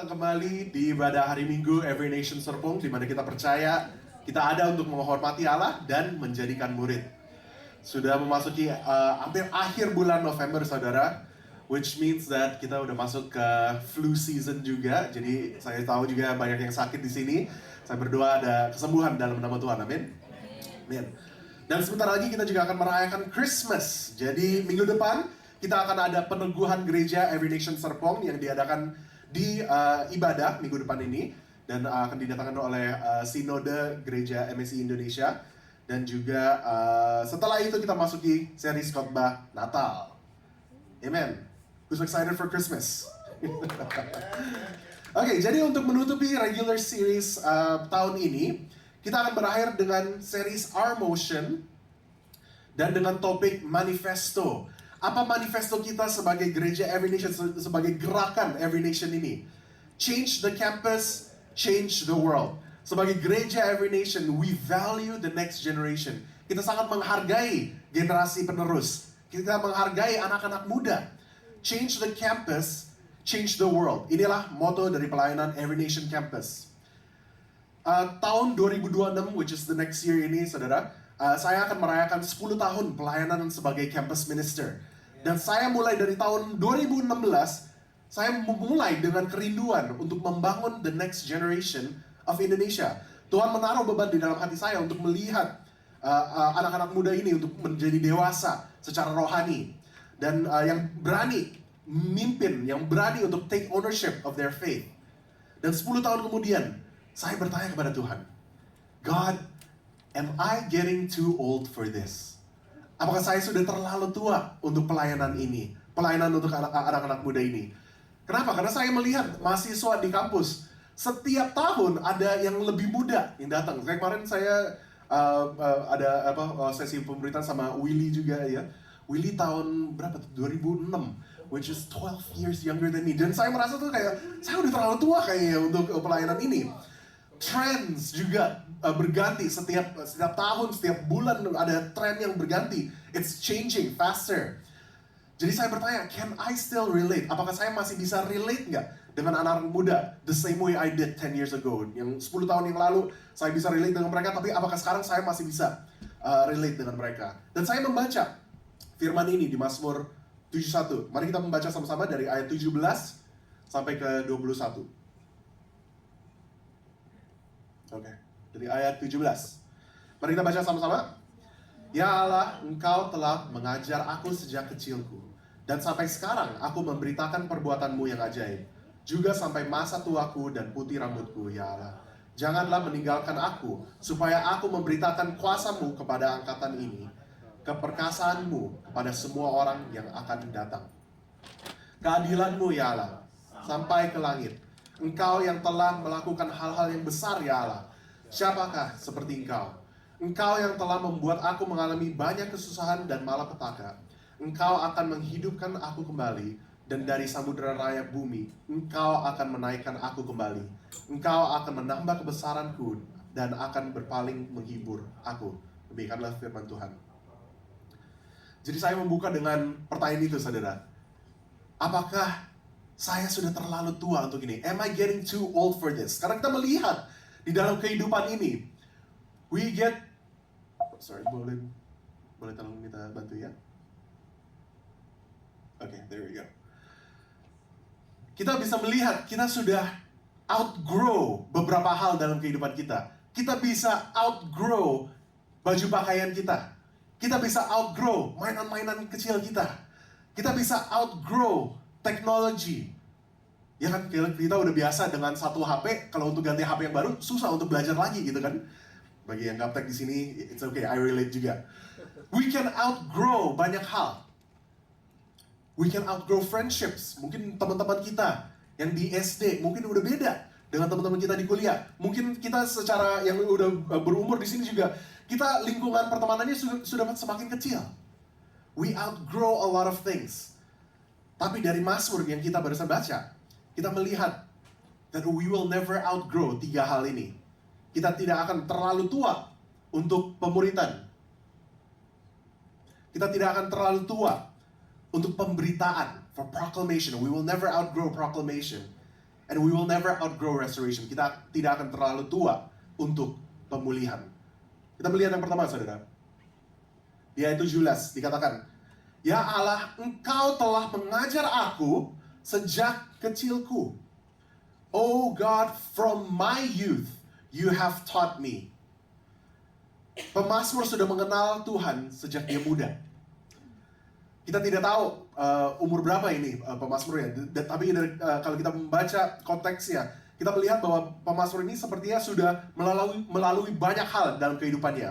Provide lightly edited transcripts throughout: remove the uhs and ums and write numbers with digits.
kembali di ibadah hari Minggu Every Nation Serpong, di mana kita percaya kita ada untuk menghormati Allah dan menjadikan murid. Sudah memasuki hampir akhir bulan November, saudara, which means that kita udah masuk ke flu season juga. Jadi saya tahu juga banyak yang sakit di sini. Saya berdoa ada kesembuhan dalam nama Tuhan, amin. Amin. Dan sebentar lagi kita juga akan merayakan Christmas. Jadi minggu depan kita akan ada peneguhan gereja Every Nation Serpong yang diadakan di ibadah minggu depan ini, dan akan didatangkan oleh Sinode Gereja MSI Indonesia. Dan juga setelah itu kita masuki series khotbah Natal. Amen. Who's excited for Christmas? Oke, jadi untuk menutupi regular series tahun ini, kita akan berakhir dengan series Our Motion dan dengan topik manifesto. Apa manifesto kita sebagai gereja Every Nation, sebagai gerakan Every Nation ini? Change the campus, change the world. Sebagai gereja Every Nation, we value the next generation. Kita sangat menghargai generasi penerus. Kita menghargai anak-anak muda. Change the campus, change the world. Inilah motto dari pelayanan Every Nation Campus. Tahun 2026, which is the next year ini, saudara, saya akan merayakan 10 tahun pelayanan sebagai campus minister. Dan saya mulai dari tahun 2016, saya memulai dengan kerinduan untuk membangun the next generation of Indonesia. Tuhan menaruh beban di dalam hati saya untuk melihat anak-anak muda ini untuk menjadi dewasa secara rohani. Dan yang berani memimpin, yang berani untuk take ownership of their faith. Dan 10 tahun kemudian, saya bertanya kepada Tuhan, God, am I getting too old for this? Apakah saya sudah terlalu tua untuk pelayanan ini? Pelayanan untuk anak-anak muda ini. Kenapa? Karena saya melihat mahasiswa di kampus, setiap tahun ada yang lebih muda yang datang. Kayak kemarin saya ada sesi pemberitaan sama Willy juga ya. Willy tahun berapa tuh? 2006, which is 12 years younger than me. Dan saya merasa tuh kayak, saya udah terlalu tua kayaknya untuk pelayanan ini. Trends juga berganti setiap tahun, setiap bulan ada tren yang berganti. It's changing faster. Jadi saya bertanya, can I still relate? Apakah saya masih bisa relate nggak dengan anak-anak muda the same way I did 10 years ago? Yang 10 tahun yang lalu saya bisa relate dengan mereka, tapi apakah sekarang saya masih bisa relate dengan mereka? Dan saya membaca firman ini di Mazmur 71. Mari kita membaca sama-sama dari ayat 17 sampai ke 21. Oke, dari ayat 17. Mari kita baca sama-sama. Ya Allah, Engkau telah mengajar aku sejak kecilku, dan sampai sekarang aku memberitakan perbuatanmu yang ajaib, juga sampai masa tuaku dan putih rambutku, ya Allah. Janganlah meninggalkan aku, supaya aku memberitakan kuasamu kepada angkatan ini, keperkasaanmu kepada semua orang yang akan datang. Keadilanmu, ya Allah, sampai ke langit. Engkau yang telah melakukan hal-hal yang besar, ya Allah. Siapakah seperti Engkau? Engkau yang telah membuat aku mengalami banyak kesusahan dan malapetaka. Engkau akan menghidupkan aku kembali, dan dari samudera raya bumi, Engkau akan menaikkan aku kembali. Engkau akan menambah kebesaranku, dan akan berpaling menghibur aku. Demikianlah firman Tuhan. Jadi saya membuka dengan pertanyaan itu, saudara. Apakah saya sudah terlalu tua untuk ini? Am I getting too old for this? Karena kita melihat di dalam kehidupan ini, we get... Sorry, boleh tolong kita bantu ya? Oke, there we go. Kita bisa melihat, kita sudah outgrow beberapa hal dalam kehidupan kita. Kita bisa outgrow baju pakaian kita. Kita bisa outgrow mainan-mainan kecil kita. Kita bisa outgrow teknologi. Ya kan, kita udah biasa dengan satu HP, kalau untuk ganti HP yang baru, susah untuk belajar lagi gitu kan. Bagi yang gaptek di sini, it's okay, I relate juga. We can outgrow banyak hal. We can outgrow friendships. Mungkin teman-teman kita yang di SD, mungkin udah beda dengan teman-teman kita di kuliah. Mungkin kita secara yang udah berumur di sini juga, kita lingkungan pertemanannya sudah semakin kecil. We outgrow a lot of things. Tapi dari Mazmur yang kita barusan baca, kita melihat that we will never outgrow 3 hal ini. Kita tidak akan terlalu tua untuk pemuritan. Kita tidak akan terlalu tua untuk pemberitaan, for proclamation. We will never outgrow proclamation. And we will never outgrow restoration. Kita tidak akan terlalu tua untuk pemulihan. Kita melihat yang pertama, saudara. Di ayat 17 dikatakan, "Ya Allah, Engkau telah mengajar aku sejak kecilku. Oh God, from my youth, you have taught me." Pemazmur sudah mengenal Tuhan sejak dia muda. Kita tidak tahu umur berapa ini pemazmurnya, tapi kalau kita membaca konteksnya, kita melihat bahwa pemazmur ini sepertinya sudah melalui banyak hal dalam kehidupannya.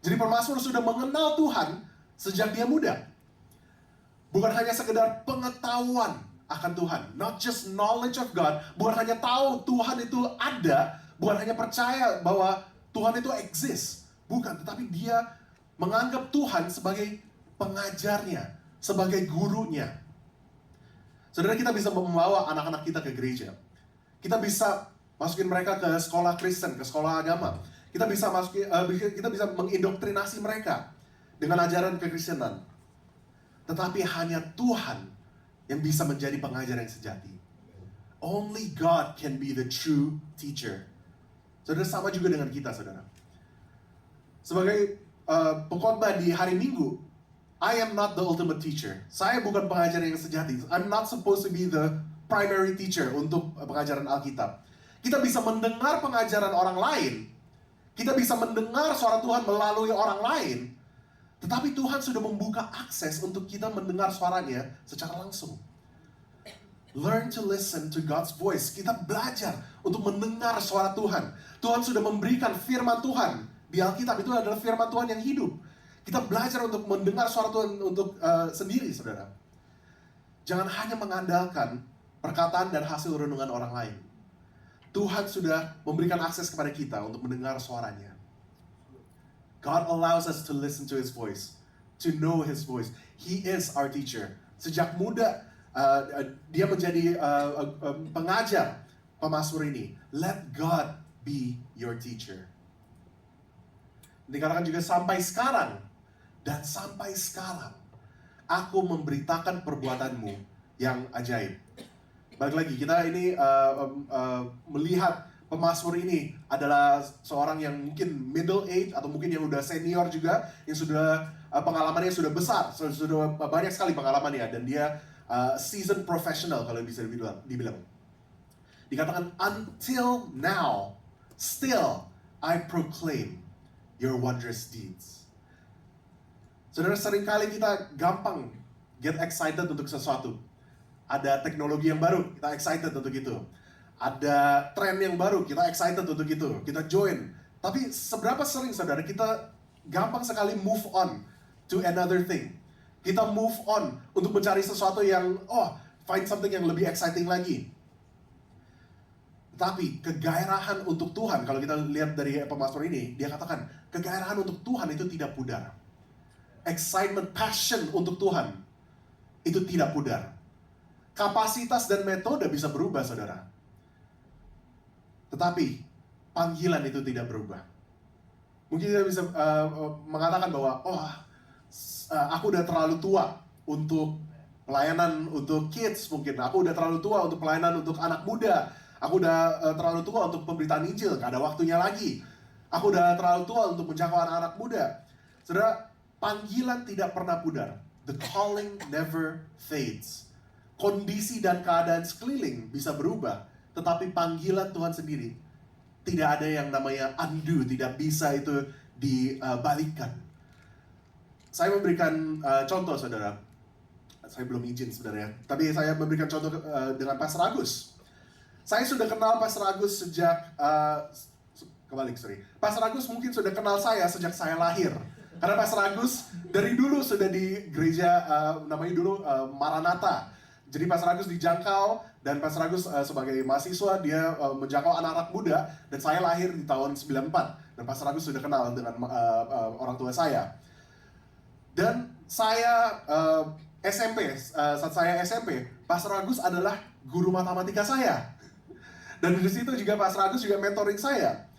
Jadi pemazmur sudah mengenal Tuhan sejak dia muda. Bukan hanya sekedar pengetahuan akan Tuhan, not just knowledge of God, bukan hanya tahu Tuhan itu ada, bukan hanya percaya bahwa Tuhan itu exist, bukan, tetapi dia menganggap Tuhan sebagai pengajarnya, sebagai gurunya. Saudara, kita bisa membawa anak-anak kita ke gereja. Kita bisa masukin mereka ke sekolah Kristen, ke sekolah agama. Kita bisa mengindoktrinasi mereka dengan ajaran kekristenan. Tetapi hanya Tuhan yang bisa menjadi pengajar yang sejati. Only God can be the true teacher. Saudara, sama juga dengan kita, saudara. Sebagai pengkhotbah di hari Minggu, I am not the ultimate teacher. Saya bukan pengajar yang sejati. I'm not supposed to be the primary teacher untuk pengajaran Alkitab. Kita bisa mendengar pengajaran orang lain. Kita bisa mendengar suara Tuhan melalui orang lain. Tetapi Tuhan sudah membuka akses untuk kita mendengar suaranya secara langsung. Learn to listen to God's voice. Kita belajar untuk mendengar suara Tuhan. Tuhan sudah memberikan firman Tuhan. Di Alkitab itu adalah firman Tuhan yang hidup. Kita belajar untuk mendengar suara Tuhan untuk sendiri, saudara. Jangan hanya mengandalkan perkataan dan hasil renungan orang lain. Tuhan sudah memberikan akses kepada kita untuk mendengar suaranya. God allows us to listen to His voice, to know His voice. He is our teacher. Sejak muda, dia menjadi pengajar pemazmur ini. Let God be your teacher. Dikatakan juga sampai sekarang, dan sampai sekarang, aku memberitakan perbuatanmu yang ajaib. Balik lagi, kita ini melihat pemazmur ini adalah seorang yang mungkin middle age atau mungkin yang udah senior juga, yang sudah pengalamannya sudah besar, sudah banyak sekali pengalamannya, dan dia seasoned professional kalau bisa dibilang. Dikatakan, until now, still I proclaim your wondrous deeds. Saudara, seringkali kita gampang get excited untuk sesuatu. Ada teknologi yang baru, kita excited untuk itu. Ada tren yang baru, kita excited untuk itu. Kita join. Tapi seberapa sering, saudara, kita gampang sekali move on to another thing. Kita move on untuk mencari sesuatu yang, find something yang lebih exciting lagi. Tapi kegairahan untuk Tuhan, kalau kita lihat dari pemazmur ini, dia katakan, kegairahan untuk Tuhan itu tidak pudar. Excitement, passion untuk Tuhan, itu tidak pudar. Kapasitas dan metode bisa berubah, saudara. Tetapi, panggilan itu tidak berubah. Mungkin kita bisa mengatakan bahwa, aku udah terlalu tua untuk pelayanan untuk kids mungkin. Aku udah terlalu tua untuk pelayanan untuk anak muda. Aku udah terlalu tua untuk pemberitaan Injil, gak ada waktunya lagi. Aku udah terlalu tua untuk menjangkau anak-anak muda. Saudara, panggilan tidak pernah pudar. The calling never fades. Kondisi dan keadaan sekeliling bisa berubah, tetapi panggilan Tuhan sendiri tidak ada yang namanya undo, tidak bisa itu dibalikkan. Saya memberikan contoh, saudara. Saya belum izin sebenarnya, tapi saya memberikan contoh dengan Pastor Agus. Saya sudah kenal Pastor Agus sejak Pastor Agus mungkin sudah kenal saya sejak saya lahir. Karena Pastor Agus dari dulu sudah di gereja namanya dulu Maranatha. Jadi Pastor Agus dijangkau, dan Pastor Agus sebagai mahasiswa dia menjangkau anak-anak muda, dan saya lahir di tahun 94. Dan Pastor Agus sudah kenal dengan orang tua saya. Dan saya SMP, saat saya SMP, Pastor Agus adalah guru matematika saya. Dan di situ juga Pastor Agus juga mentoring saya.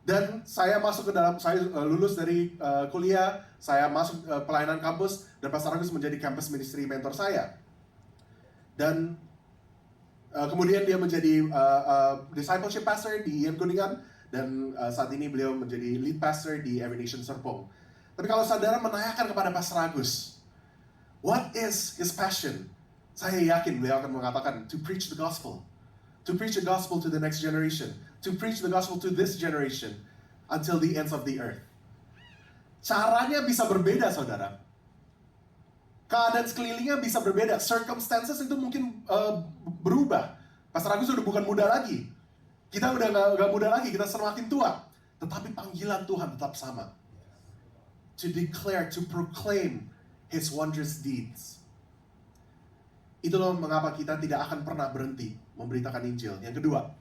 Dan saya masuk ke dalam, saya lulus dari kuliah, saya masuk pelayanan kampus, dan Pastor Agus menjadi campus ministry mentor saya. Dan Kemudian dia menjadi discipleship pastor di IM Kuningan, dan saat ini beliau menjadi lead pastor di Every Nation Serpong. Tapi kalau saudara menanyakan kepada Pastor Agus, what is his passion? Saya yakin beliau akan mengatakan, to preach the gospel. To preach the gospel to the next generation. To preach the gospel to this generation until the ends of the earth. Caranya bisa berbeda, saudara. Keadaan sekelilingnya bisa berbeda. Circumstances itu mungkin berubah. Pastor Agus sudah bukan muda lagi. Kita udah gak muda lagi, kita semakin tua. Tetapi panggilan Tuhan tetap sama. To declare, to proclaim His wondrous deeds. Itulah mengapa kita tidak akan pernah berhenti memberitakan Injil. Yang kedua,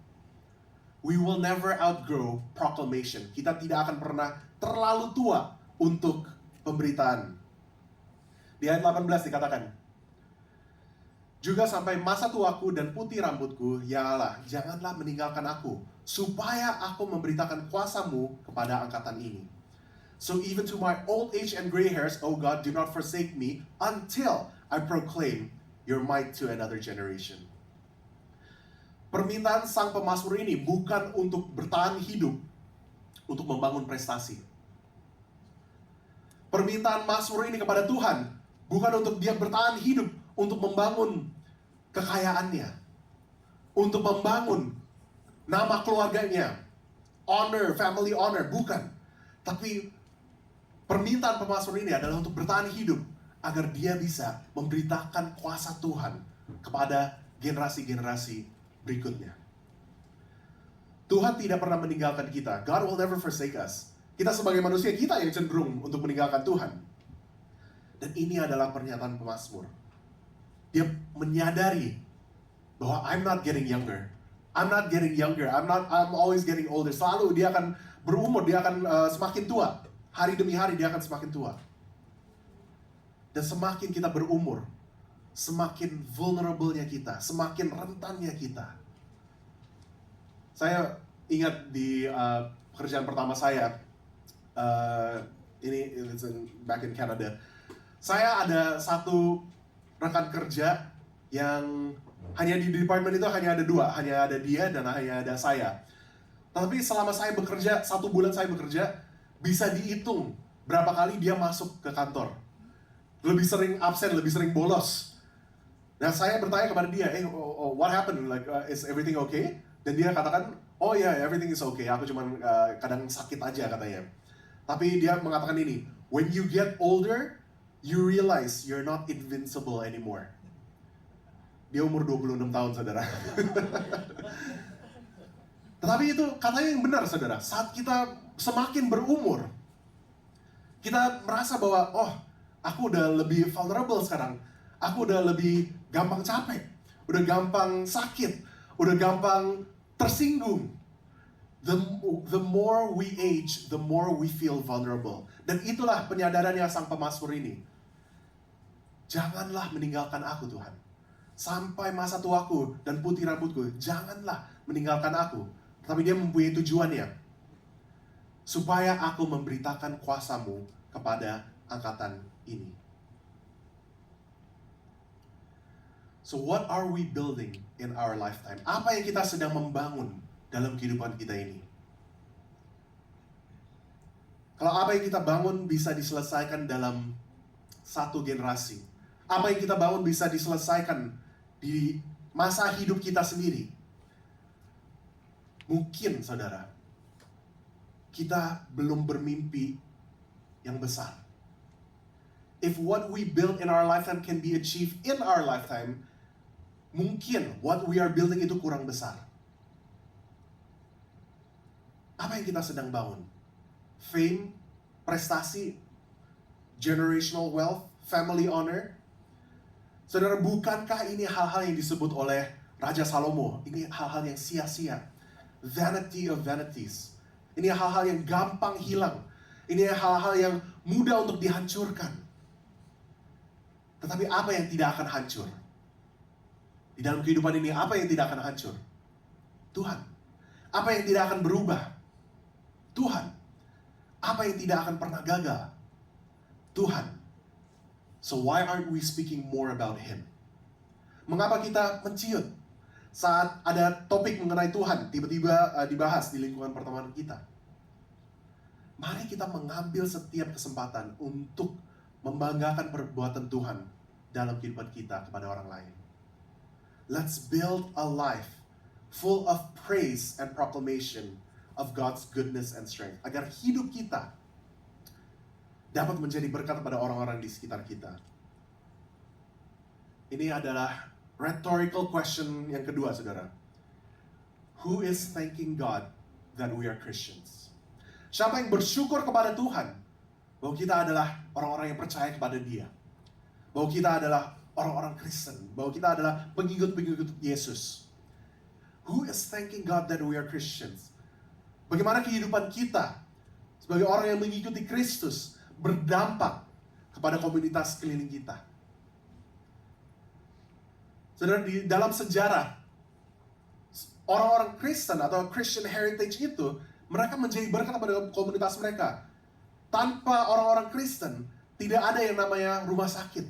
we will never outgrow proclamation. Kita tidak akan pernah terlalu tua untuk pemberitaan. Di ayat 18 dikatakan, juga sampai masa tuaku dan putih rambutku, ya Allah, janganlah meninggalkan aku, supaya aku memberitakan kuasa-Mu kepada angkatan ini. So even to my old age and gray hairs, O God, do not forsake me until I proclaim your might to another generation. Permintaan sang pemazmur ini bukan untuk bertahan hidup, untuk membangun prestasi. Permintaan mazmur ini kepada Tuhan bukan untuk dia bertahan hidup, untuk membangun kekayaannya, untuk membangun nama keluarganya, honor, family honor, bukan. Tapi permintaan pemazmur ini adalah untuk bertahan hidup agar dia bisa memberitakan kuasa Tuhan kepada generasi-generasi berikutnya. Tuhan tidak pernah meninggalkan kita. God will never forsake us. Kita sebagai manusia, kita yang cenderung untuk meninggalkan Tuhan. Dan ini adalah pernyataan pemazmur. Dia menyadari bahwa I'm not getting younger. I'm not getting younger. I'm always getting older. Selalu dia akan berumur, dia akan semakin tua. Hari demi hari dia akan semakin tua. Dan semakin kita berumur, semakin vulnerable-nya kita, semakin rentannya kita. Saya ingat di pekerjaan pertama saya, back in Canada. Saya ada satu rekan kerja yang hanya di department itu hanya ada dua, hanya ada dia dan hanya ada saya. Tapi selama saya bekerja, 1 bulan saya bekerja, bisa dihitung berapa kali dia masuk ke kantor. Lebih sering absen, lebih sering bolos. Nah, saya bertanya kepada dia, what happened? Like, is everything okay? Dan dia katakan, oh ya, yeah, everything is okay. Aku cuma kadang sakit aja katanya. Tapi dia mengatakan ini, when you get older, you realize you're not invincible anymore. Dia umur 26 tahun, saudara. Tetapi itu katanya yang benar, saudara. Saat kita semakin berumur, kita merasa bahwa, oh, aku udah lebih vulnerable sekarang. Aku udah lebih gampang capek, udah gampang sakit, udah gampang tersinggung. The more we age, the more we feel vulnerable. Dan itulah penyadarannya sang pemazmur ini. Janganlah meninggalkan aku, Tuhan. Sampai masa tuaku dan putih rambutku, janganlah meninggalkan aku. Tapi dia mempunyai tujuannya. Supaya aku memberitakan kuasa-Mu kepada angkatan ini. So what are we building in our lifetime? Apa yang kita sedang membangun dalam kehidupan kita ini? Kalau apa yang kita bangun bisa diselesaikan dalam satu generasi, apa yang kita bangun bisa diselesaikan di masa hidup kita sendiri, mungkin, saudara, kita belum bermimpi yang besar. If what we build in our lifetime can be achieved in our lifetime, mungkin what we are building itu kurang besar. Apa yang kita sedang bangun? Fame, prestasi, generational wealth, family honor. Saudara, bukankah ini hal-hal yang disebut oleh Raja Salomo? Ini hal-hal yang sia-sia. Vanity of vanities. Ini hal-hal yang gampang hilang. Ini hal-hal yang mudah untuk dihancurkan. Tetapi apa yang tidak akan hancur? Di dalam kehidupan ini, apa yang tidak akan hancur? Tuhan. Apa yang tidak akan berubah? Tuhan. Apa yang tidak akan pernah gagal? Tuhan. So why aren't we speaking more about Him? Mengapa kita menciut? saat ada topik mengenai Tuhan tiba-tiba dibahas di lingkungan pertemanan kita. Mari kita mengambil setiap kesempatan untuk membanggakan perbuatan Tuhan dalam kehidupan kita kepada orang lain. Let's build a life full of praise and proclamation of God's goodness and strength, agar hidup kita dapat menjadi berkat pada orang-orang di sekitar kita. Ini adalah rhetorical question yang kedua, saudara. Who is thanking God that we are Christians? Siapa yang bersyukur kepada Tuhan bahwa kita adalah orang-orang yang percaya kepada Dia, bahwa kita adalah orang-orang Kristen, bahwa kita adalah pengikut-pengikut Yesus? Who is thanking God that we are Christians? Bagaimana kehidupan kita sebagai orang yang mengikuti Kristus berdampak kepada komunitas keliling kita? Saudara, di dalam sejarah orang-orang Kristen atau Christian heritage itu, mereka menjadi berkat pada komunitas mereka. Tanpa orang-orang Kristen, tidak ada yang namanya rumah sakit,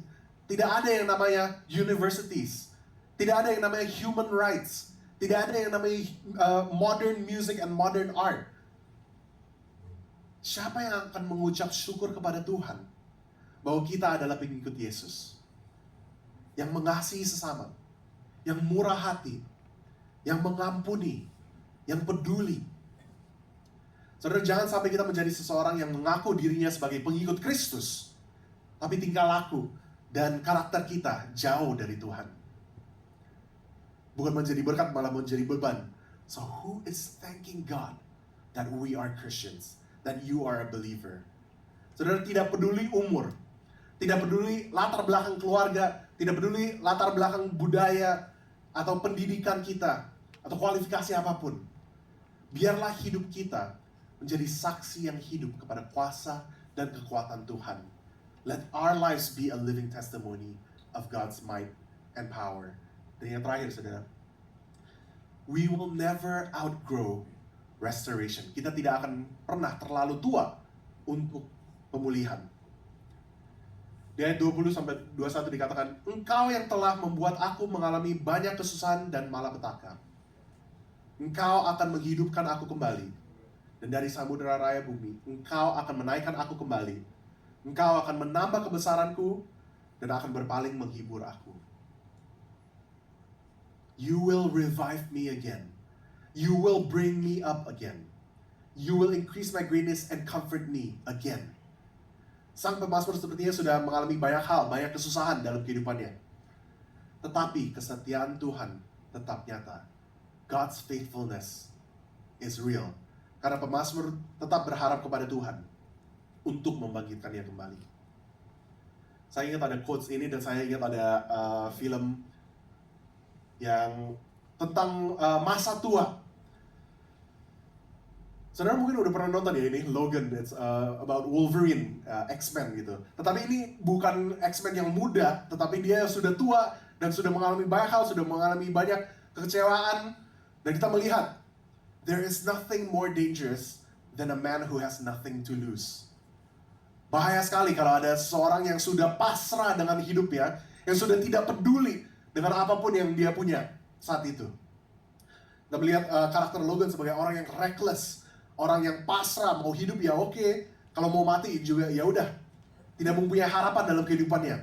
tidak ada yang namanya universities, tidak ada yang namanya human rights, tidak ada yang namanya modern music and modern art. Siapa yang akan mengucap syukur kepada Tuhan bahwa kita adalah pengikut Yesus, yang mengasihi sesama, yang murah hati, yang mengampuni, yang peduli? Saudara, jangan sampai kita menjadi seseorang yang mengaku dirinya sebagai pengikut Kristus, tapi tingkah laku dan karakter kita jauh dari Tuhan. Bukan menjadi berkat, malah menjadi beban. So who is thanking God that we are Christians, that you are a believer? Saudara, tidak peduli umur, tidak peduli latar belakang keluarga, tidak peduli latar belakang budaya atau pendidikan kita, atau kualifikasi apapun. Biarlah hidup kita menjadi saksi yang hidup kepada kuasa dan kekuatan Tuhan. Let our lives be a living testimony of God's might and power. Dan yang terakhir, saudara, we will never outgrow restoration. Kita tidak akan pernah terlalu tua untuk pemulihan. Di ayat 20-21 dikatakan, Engkau yang telah membuat aku mengalami banyak kesusahan dan malapetaka. Engkau akan menghidupkan aku kembali. Dan dari samudera raya bumi, Engkau akan menaikkan aku kembali. Engkau akan menambah kebesaranku dan akan berpaling menghibur aku. You will revive me again. You will bring me up again. You will increase my greatness and comfort me again. Sang pemazmur sepertinya sudah mengalami banyak hal, banyak kesusahan dalam kehidupannya. Tetapi kesetiaan Tuhan tetap nyata. God's faithfulness is real. Karena pemazmur tetap berharap kepada Tuhan untuk membangkitkannya kembali. Saya ingat ada quotes ini, dan saya ingat ada film yang tentang masa tua. Saudara mungkin udah pernah nonton ya ini, Logan, it's about Wolverine, X-Men gitu. Tetapi ini bukan X-Men yang muda, tetapi dia sudah tua dan sudah mengalami banyak hal, sudah mengalami banyak kekecewaan. Dan kita melihat, there is nothing more dangerous than a man who has nothing to lose. Bahaya sekali kalau ada seseorang yang sudah pasrah dengan hidupnya, yang sudah tidak peduli dengan apapun yang dia punya saat itu. Kita melihat karakter Logan sebagai orang yang reckless, orang yang pasrah, mau hidup ya oke, kalau mau mati juga ya udah, tidak mempunyai harapan dalam kehidupannya.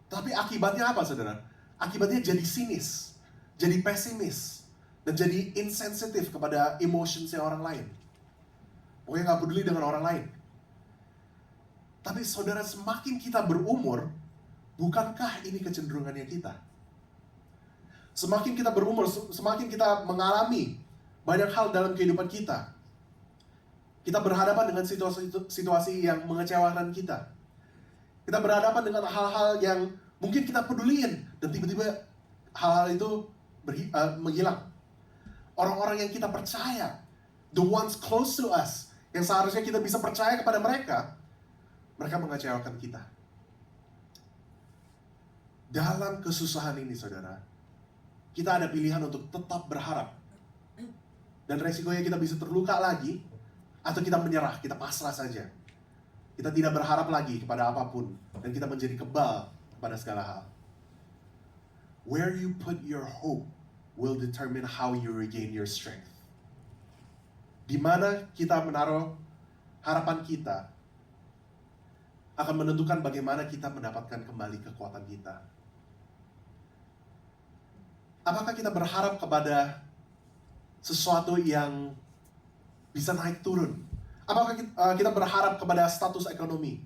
Tapi akibatnya apa, saudara? Akibatnya jadi sinis, jadi pesimis, dan jadi insensitif kepada emotionsnya orang lain. Pokoknya nggak peduli dengan orang lain. Tapi saudara, semakin kita berumur, bukankah ini kecenderungannya kita? Semakin kita berumur, semakin kita mengalami banyak hal dalam kehidupan kita. Kita berhadapan dengan situasi yang mengecewakan kita. Kita berhadapan dengan hal-hal yang mungkin kita peduliin, dan tiba-tiba hal-hal itu menghilang. Orang-orang yang kita percaya, the ones close to us, yang seharusnya kita bisa percaya kepada mereka, mereka mengecewakan kita. Dalam kesusahan ini, saudara, kita ada pilihan untuk tetap berharap. Dan resikonya kita bisa terluka lagi, atau kita menyerah, kita pasrah saja. Kita tidak berharap lagi kepada apapun, dan kita menjadi kebal kepada segala hal. Where you put your hope will determine how you regain your strength. Di mana kita menaruh harapan kita akan menentukan bagaimana kita mendapatkan kembali kekuatan kita. Apakah kita berharap kepada sesuatu yang bisa naik turun? Apakah kita berharap kepada status ekonomi?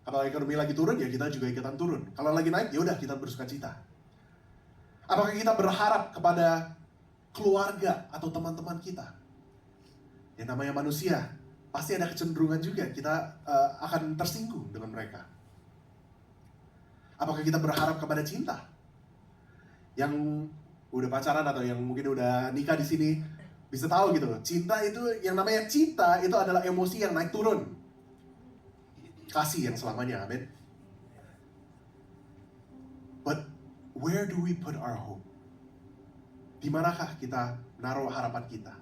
Kalau ekonomi lagi turun, ya kita juga ikutan turun. Kalau lagi naik, ya udah kita bersuka cita. Apakah kita berharap kepada keluarga atau teman-teman kita? Yang namanya manusia, pasti ada kecenderungan juga kita akan tersinggung dengan mereka. Apakah kita berharap kepada cinta? Yang udah pacaran atau yang mungkin udah nikah di sini bisa tahu gitu. Cinta itu, yang namanya cinta itu adalah emosi yang naik turun. Kasih yang selamanya, amin. But where do we put our hope? Di manakah kita naruh harapan kita?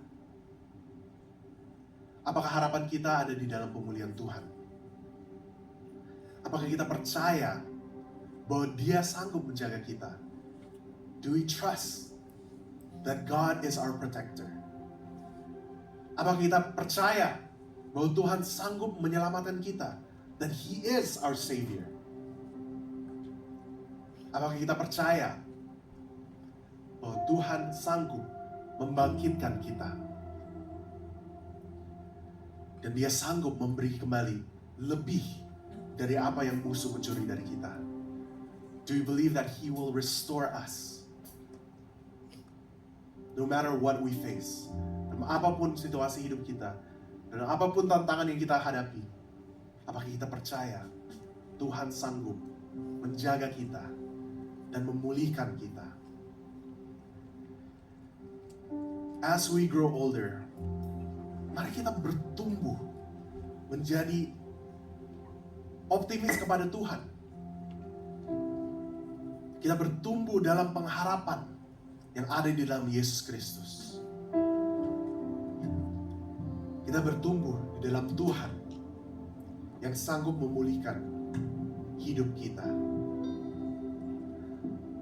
Apakah harapan kita ada di dalam pemulihan Tuhan? Apakah kita percaya bahwa Dia sanggup menjaga kita? Do we trust that God is our protector? Apakah kita percaya bahwa Tuhan sanggup menyelamatkan kita? That He is our Savior? Apakah kita percaya bahwa Tuhan sanggup membangkitkan kita? Dan Dia sanggup memberi kembali lebih dari apa yang musuh mencuri dari kita. Do you believe that He will restore us? No matter what we face. Dan apapun situasi hidup kita, dan apapun tantangan yang kita hadapi, apakah kita percaya Tuhan sanggup menjaga kita dan memulihkan kita? As we grow older, mari kita bertumbuh menjadi optimis kepada Tuhan. Kita bertumbuh dalam pengharapan yang ada di dalam Yesus Kristus. Kita bertumbuh di dalam Tuhan yang sanggup memulihkan hidup kita.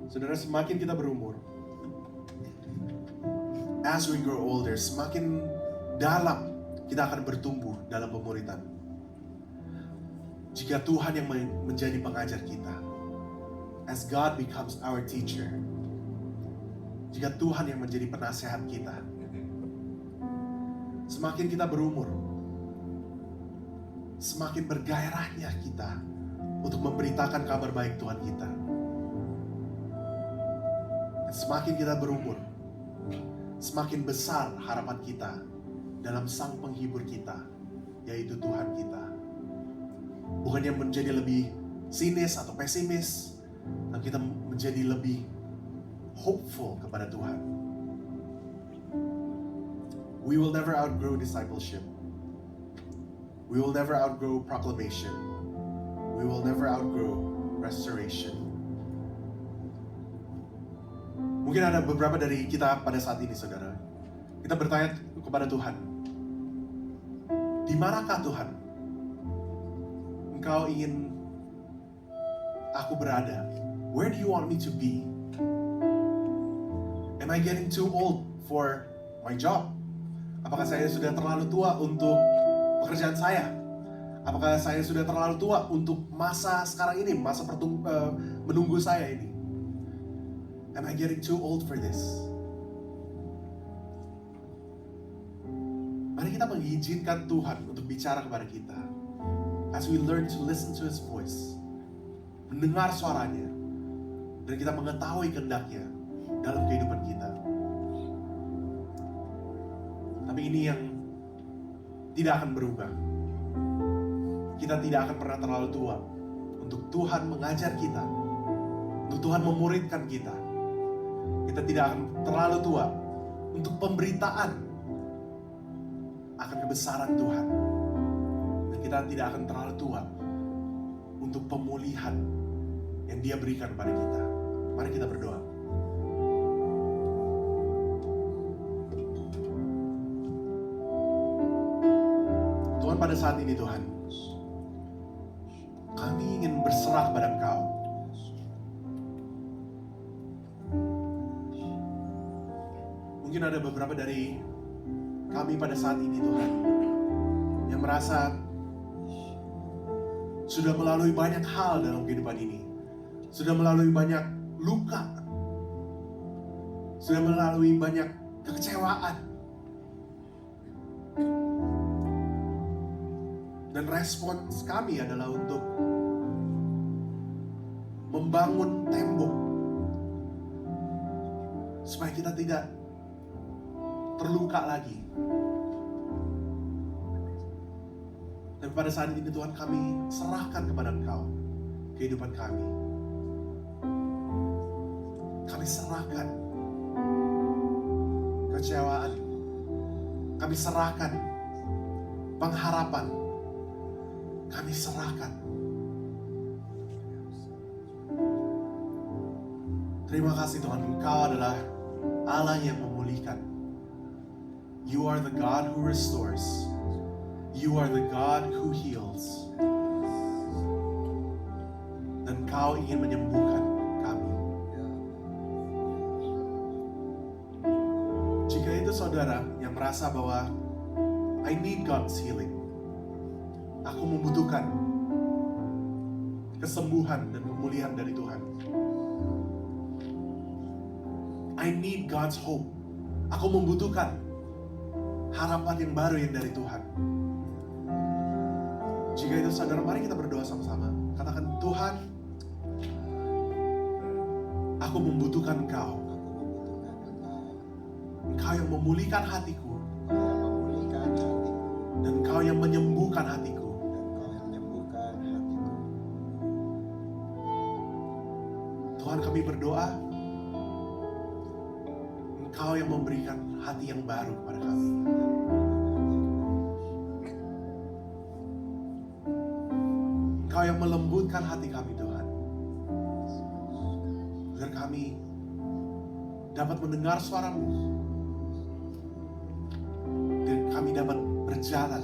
Saudara, semakin kita berumur, as we grow older, semakin dalam kita akan bertumbuh dalam pemuritan. Jika Tuhan yang menjadi pengajar kita, as God becomes our teacher, jika Tuhan yang menjadi penasehat kita, semakin kita berumur, semakin bergairahnya kita untuk memberitakan kabar baik Tuhan kita. Dan semakin kita berumur, semakin besar harapan kita dalam Sang Penghibur kita, yaitu Tuhan kita. Bukannya menjadi lebih sinis atau pesimis, tapi kita menjadi lebih hopeful kepada Tuhan. We will never outgrow discipleship. We will never outgrow proclamation. We will never outgrow restoration. Mungkin ada beberapa dari kita pada saat ini, saudara. Kita bertanya kepada Tuhan, di manakah Tuhan Engkau ingin aku berada? Where do you want me to be? Am I getting too old for my job? Apakah saya sudah terlalu tua untuk pekerjaan saya? Apakah saya sudah terlalu tua untuk masa sekarang ini, masa menunggu saya ini? Am I getting too old for this? Mari kita mengizinkan Tuhan untuk bicara kepada kita. As we learn to listen to His voice, mendengar suaranya, dan kita mengetahui kehendak-Nya dalam kehidupan kita. Tapi ini yang tidak akan berubah. Kita tidak akan pernah terlalu tua untuk Tuhan mengajar kita, untuk Tuhan memuridkan kita. Kita tidak akan terlalu tua untuk pemberitaan akan kebesaran Tuhan. Dan kita tidak akan terlalu tua untuk pemulihan yang Dia berikan pada kita. Mari kita berdoa. Tuhan, pada saat ini Tuhan, kami ingin berserah kepada Engkau. Mungkin ada beberapa dari kami pada saat ini Tuhan yang merasa sudah melalui banyak hal dalam kehidupan ini, sudah melalui banyak luka, sudah melalui banyak kekecewaan, dan respons kami adalah untuk membangun tembok supaya kita tidak terluka lagi. Dan pada saat ini Tuhan, kami serahkan kepada Engkau kehidupan kami. Kami serahkan kekecewaan, kami serahkan pengharapan, kami serahkan. Terima kasih Tuhan, Engkau adalah Allah yang memulihkan. You are the God who restores. You are the God who heals. Dan Kau ingin menyembuhkan kami. Jika itu saudara yang merasa bahwa I need God's healing, aku membutuhkan kesembuhan dan pemulihan dari Tuhan. I need God's hope. Aku membutuhkan harapan yang baru yang dari Tuhan. Jika itu saudara, mari kita berdoa sama-sama. Katakan, Tuhan, aku membutuhkan Engkau. Engkau yang memulihkan hatiku. Dan Engkau yang menyembuhkan hatiku. Tuhan, kami berdoa, Engkau yang memberikan hati yang baru kepada kami. Engkau yang melembutkan hati kami, Tuhan, agar kami dapat mendengar suara-Mu, dan kami dapat berjalan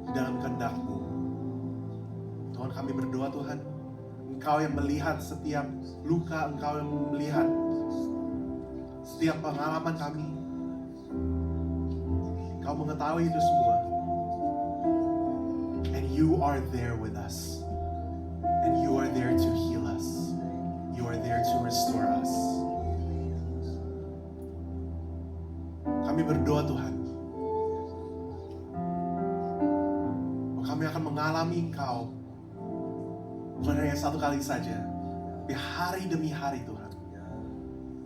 di dalam kehendak-Mu. Tuhan, kami berdoa, Tuhan, Engkau yang melihat setiap luka, Engkau yang melihat setiap pengalaman kami. Engkau mengetahui itu semua. And you are there with us. And you are there to heal us. You are there to restore us. Kami berdoa, Tuhan, kami akan mengalami Engkau bukan hanya satu kali saja, tapi hari demi hari, Tuhan.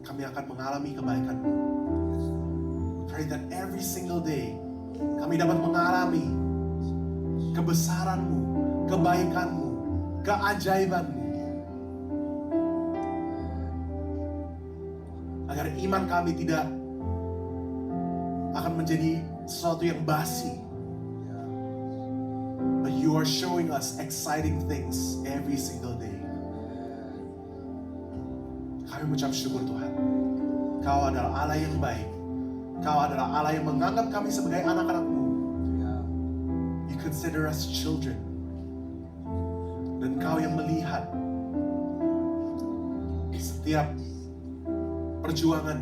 Kami akan mengalami kebaikan-Mu. Pray that every single day kami dapat mengalami kebesaran-Mu, kebaikan-Mu, keajaiban-Mu. Agar iman kami tidak akan menjadi sesuatu yang basi. But you are showing us exciting things every single day. Kami mengucap syukur, Tuhan. Kau adalah Allah yang baik. Kau adalah Allah yang menganggap kami sebagai anak-anak-Mu. You consider us children. Dan Kau yang melihat setiap perjuangan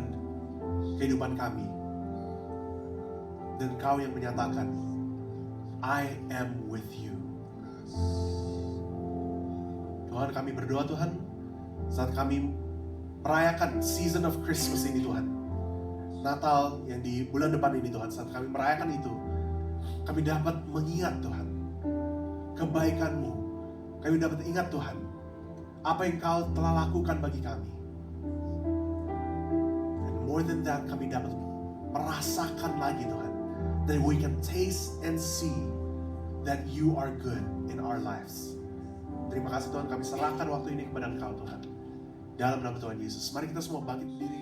kehidupan kami. Dan Kau yang menyatakan, I am with you. Tuhan, kami berdoa, Tuhan, saat kami merayakan season of Christmas ini, Tuhan, Natal yang di bulan depan ini, Tuhan, saat kami merayakan itu, kami dapat mengingat, Tuhan, kebaikan-Mu. Kami dapat ingat, Tuhan, apa yang Kau telah lakukan bagi kami. And more than that, kami dapat merasakan lagi, Tuhan, that we can taste and see that you are good in our lives. Terima kasih, Tuhan, kami serahkan waktu ini kepada Engkau, Tuhan. Dalam nama Tuhan Yesus, mari kita semua bangkit berdiri.